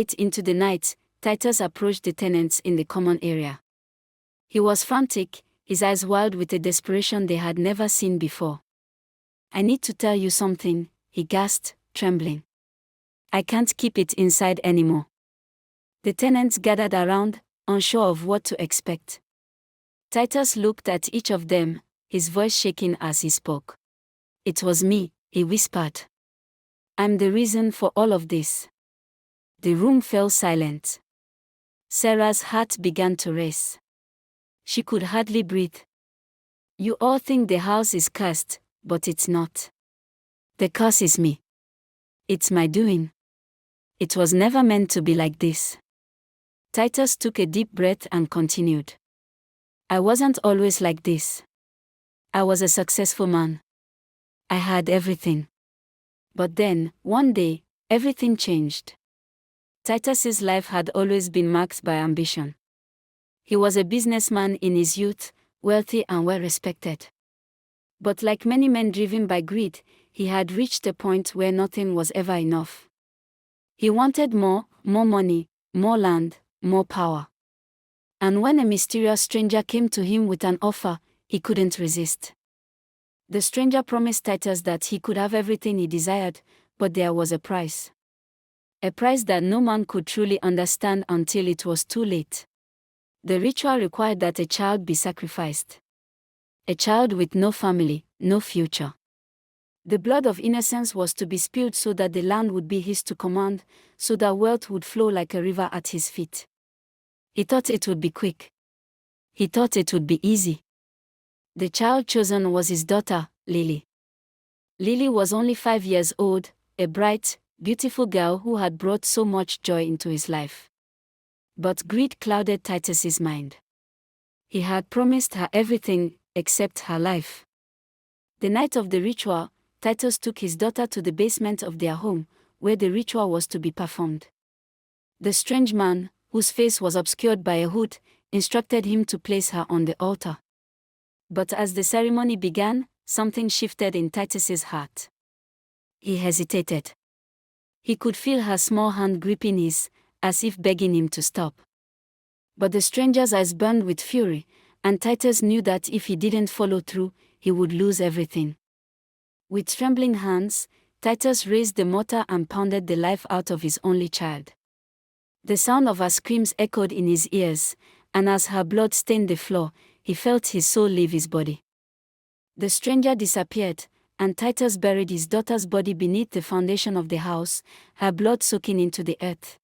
Late into the night, Titus approached the tenants in the common area. He was frantic, his eyes wild with a desperation they had never seen before. "I need to tell you something," he gasped, trembling. "I can't keep it inside anymore." The tenants gathered around, unsure of what to expect. Titus looked at each of them, his voice shaking as he spoke. "It was me," he whispered. "I'm the reason for all of this." The room fell silent. Sarah's heart began to race. She could hardly breathe. "You all think the house is cursed, but it's not. The curse is me. It's my doing. It was never meant to be like this." Titus took a deep breath and continued. "I wasn't always like this. I was a successful man. I had everything. But then, one day, everything changed." Titus's life had always been marked by ambition. He was a businessman in his youth, wealthy and well-respected. But like many men driven by greed, he had reached a point where nothing was ever enough. He wanted more money, more land, more power. And when a mysterious stranger came to him with an offer, he couldn't resist. The stranger promised Titus that he could have everything he desired, but there was a price. A price that no man could truly understand until it was too late. The ritual required that a child be sacrificed. A child with no family, no future. The blood of innocence was to be spilled so that the land would be his to command, so that wealth would flow like a river at his feet. He thought it would be quick. He thought it would be easy. The child chosen was his daughter, Lily. Lily was only 5 years old, a bright, beautiful girl who had brought so much joy into his life. But greed clouded Titus's mind. He had promised her everything except her life. The night of the ritual, Titus took his daughter to the basement of their home, where the ritual was to be performed. The strange man, whose face was obscured by a hood, instructed him to place her on the altar. But as the ceremony began, something shifted in Titus's heart. He hesitated. He could feel her small hand gripping his, as if begging him to stop. But the stranger's eyes burned with fury, and Titus knew that if he didn't follow through, he would lose everything. With trembling hands, Titus raised the mortar and pounded the life out of his only child. The sound of her screams echoed in his ears, and as her blood stained the floor, he felt his soul leave his body. The stranger disappeared, and Titus buried his daughter's body beneath the foundation of the house, her blood soaking into the earth.